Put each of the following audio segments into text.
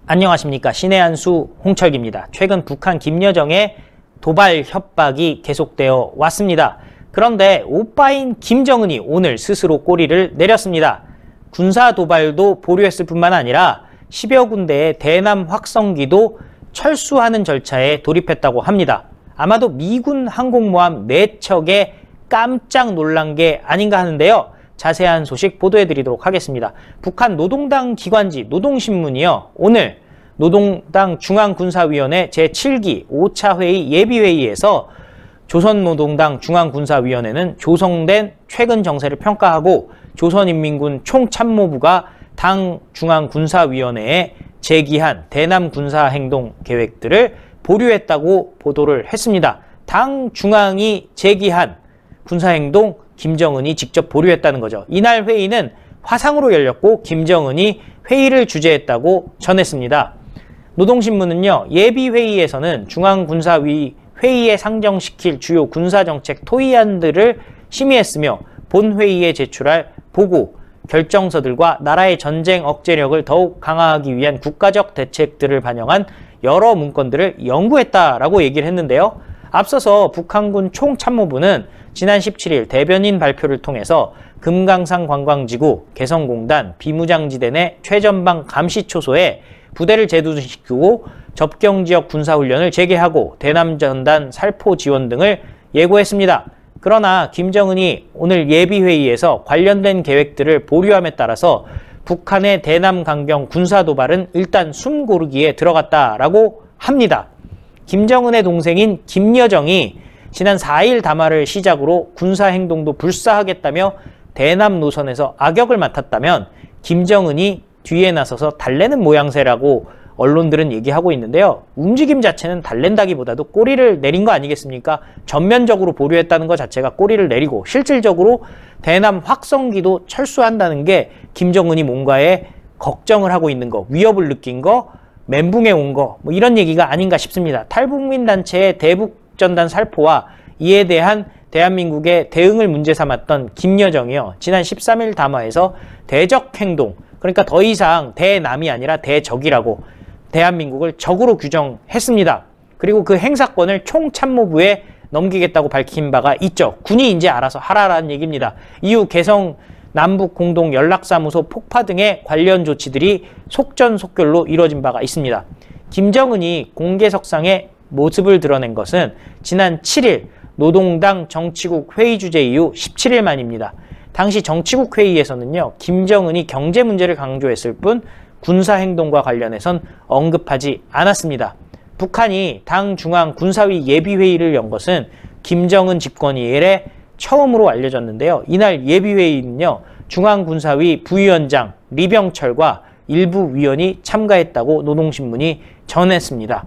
안녕하십니까. 신의 한수 홍철기입니다. 최근 북한 김여정의 도발 협박이 계속되어 왔습니다. 그런데 오빠인 김정은이 오늘 스스로 꼬리를 내렸습니다. 군사 도발도 보류했을 뿐만 아니라 10여 군데의 대남 확성기도 철수하는 절차에 돌입했다고 합니다. 아마도 미군 항공모함 4척에 깜짝 놀란 게 아닌가 하는데요. 자세한 소식 보도해드리도록 하겠습니다. 북한 노동당 기관지 노동신문이요. 오늘 노동당 중앙군사위원회 제7기 5차 회의 예비회의에서 조선노동당 중앙군사위원회는 조성된 최근 정세를 평가하고 조선인민군 총참모부가 당 중앙군사위원회에 제기한 대남 군사행동 계획들을 보류했다고 보도를 했습니다. 당 중앙이 제기한 군사행동 김정은이 직접 보류했다는 거죠. 이날 회의는 화상으로 열렸고 김정은이 회의를 주재했다고 전했습니다. 노동신문은요, 예비회의에서는 중앙군사위 회의에 상정시킬 주요 군사정책 토의안들을 심의했으며 본회의에 제출할 보고, 결정서들과 나라의 전쟁 억제력을 더욱 강화하기 위한 국가적 대책들을 반영한 여러 문건들을 연구했다라고 얘기를 했는데요. 앞서서 북한군 총참모부는 지난 17일 대변인 발표를 통해서 금강산 관광지구, 개성공단, 비무장지대 내 최전방 감시초소에 부대를 제도시키고 접경지역 군사훈련을 재개하고 대남전단 살포 지원 등을 예고했습니다. 그러나 김정은이 오늘 예비회의에서 관련된 계획들을 보류함에 따라서 북한의 대남 강경 군사도발은 일단 숨고르기에 들어갔다라고 합니다. 김정은의 동생인 김여정이 지난 4일 담화를 시작으로 군사행동도 불사하겠다며 대남 노선에서 악역을 맡았다면 김정은이 뒤에 나서서 달래는 모양새라고 언론들은 얘기하고 있는데요. 움직임 자체는 달랜다기보다도 꼬리를 내린 거 아니겠습니까? 전면적으로 보류했다는 것 자체가 꼬리를 내리고 실질적으로 대남 확성기도 철수한다는 게 김정은이 뭔가에 걱정을 하고 있는 거, 위협을 느낀 거, 멘붕에 온 거, 뭐 이런 얘기가 아닌가 싶습니다. 탈북민 단체의 대북전단 살포와 이에 대한 대한민국의 대응을 문제 삼았던 김여정이요. 지난 13일 담화에서 대적 행동, 그러니까 더 이상 대남이 아니라 대적이라고 대한민국을 적으로 규정했습니다. 그리고 그 행사권을 총참모부에 넘기겠다고 밝힌 바가 있죠. 군이 이제 알아서 하라라는 얘기입니다. 이후 개성 남북공동연락사무소 폭파 등의 관련 조치들이 속전속결로 이뤄진 바가 있습니다. 김정은이 공개석상에 모습을 드러낸 것은 지난 7일 노동당 정치국 회의 주재 이후 17일 만입니다. 당시 정치국 회의에서는요, 김정은이 경제 문제를 강조했을 뿐 군사행동과 관련해선 언급하지 않았습니다. 북한이 당 중앙 군사위 예비회의를 연 것은 김정은 집권이 이래 처음으로 알려졌는데요. 이날 예비회의는요, 중앙군사위 부위원장 리병철과 일부 위원이 참가했다고 노동신문이 전했습니다.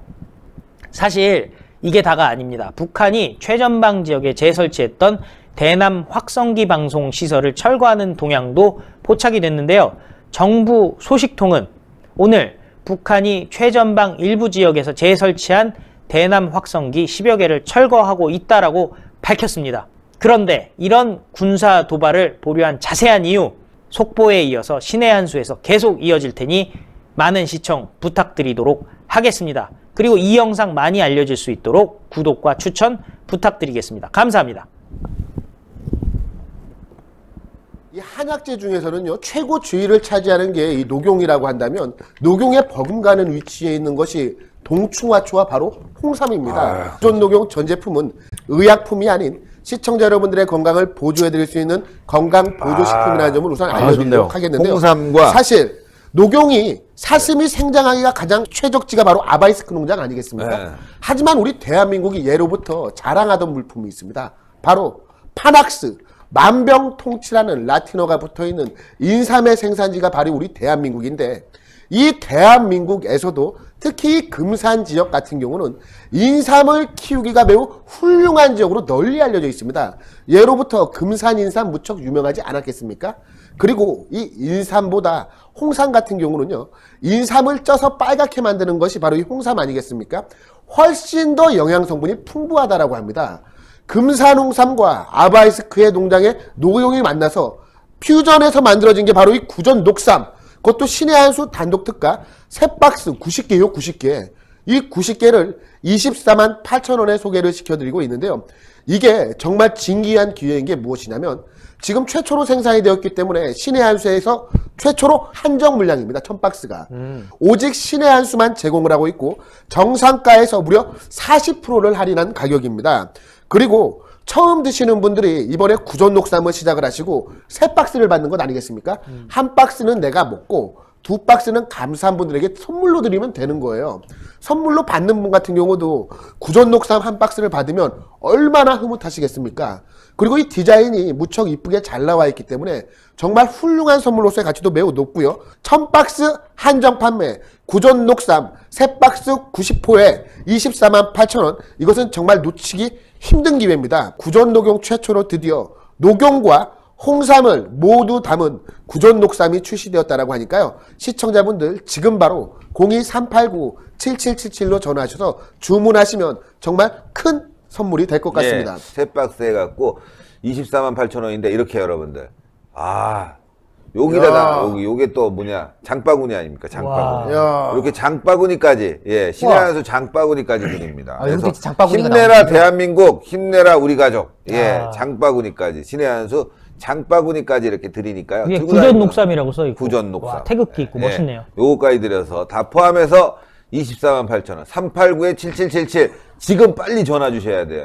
사실 이게 다가 아닙니다. 북한이 최전방 지역에 재설치했던 대남 확성기 방송 시설을 철거하는 동향도 포착이 됐는데요. 정부 소식통은 오늘 북한이 최전방 일부 지역에서 재설치한 대남 확성기 10여 개를 철거하고 있다라고 밝혔습니다. 그런데 이런 군사 도발을 보류한 자세한 이유, 속보에 이어서 신의 한수에서 계속 이어질 테니 많은 시청 부탁드리도록 하겠습니다. 그리고 이 영상 많이 알려질 수 있도록 구독과 추천 부탁드리겠습니다. 감사합니다. 이 한약재 중에서는요, 최고 주위를 차지하는 게 이 녹용이라고 한다면 녹용에 버금가는 위치에 있는 것이 동충하초와 바로 홍삼입니다. 조선녹용 전 제품은 의약품이 아닌 시청자 여러분들의 건강을 보조해드릴 수 있는 건강보조식품이라는 점을 우선 알려드리도록 하겠는데요. 홍삼과 사실 녹용이 사슴이 생장하기가 가장 최적지가 바로 아바이스크 농장 아니겠습니까? 하지만 우리 대한민국이 예로부터 자랑하던 물품이 있습니다. 바로 파낙스, 만병통치라는 라틴어가 붙어있는 인삼의 생산지가 바로 우리 대한민국인데, 이 대한민국에서도 특히 이 금산 지역 같은 경우는 인삼을 키우기가 매우 훌륭한 지역으로 널리 알려져 있습니다. 예로부터 금산 인삼 무척 유명하지 않았겠습니까? 그리고 이 인삼보다 홍삼 같은 경우는요, 인삼을 쪄서 빨갛게 만드는 것이 바로 이 홍삼 아니겠습니까? 훨씬 더 영양성분이 풍부하다라고 합니다. 금산 홍삼과 아바이스크의 농장의 녹용이 만나서 퓨전해서 만들어진 게 바로 이 구전 녹삼. 그것도 신의 한 수 단독 특가 3박스 90개요, 90개. 이 90개를 24만 8천 원에 소개를 시켜드리고 있는데요. 이게 정말 진귀한 기회인 게 무엇이냐면 지금 최초로 생산이 되었기 때문에 신의 한 수에서 최초로 한정 물량입니다. 1000박스가. 오직 신의 한 수만 제공을 하고 있고 정상가에서 무려 40%를 할인한 가격입니다. 그리고 처음 드시는 분들이 이번에 구전 녹삼을 시작을 하시고 3박스를 받는 것 아니겠습니까? 한 박스는 내가 먹고 2박스는 감사한 분들에게 선물로 드리면 되는 거예요. 선물로 받는 분 같은 경우도 구전 녹삼 한 박스를 받으면 얼마나 흐뭇하시겠습니까? 그리고 이 디자인이 무척 이쁘게 잘 나와 있기 때문에 정말 훌륭한 선물로서의 가치도 매우 높고요. 1000박스 한정 판매, 구전 녹삼 3박스 90호에 24만 8천 원. 이것은 정말 놓치기 힘든 기회입니다. 구전 녹용 최초로 드디어 녹용과 홍삼을 모두 담은 구전 녹삼이 출시되었다라고 하니까요. 시청자분들 지금 바로 02389-7777로 전화하셔서 주문하시면 정말 큰 선물이 될 것 같습니다. 예, 3박스 해갖고 24만 8천 원인데 이렇게 여러분들. 여기다가 요게 또 뭐냐 장바구니 아닙니까? 장바구니. 이렇게 장바구니까지 신의 한 수 장바구니까지 드립니다. 그래서 힘내라 나오는데. 대한민국, 힘내라 우리 가족. 장바구니까지 신의 한 수 장바구니까지 이렇게 드리니까요. 이게 구전 녹삼이라고 써 있고. 구전 녹삼. 와, 태극기 있고 멋있네요. 요거까지 드려서 다 포함해서 24만 8천 원. 389-7777 지금 빨리 전화 주셔야 돼요.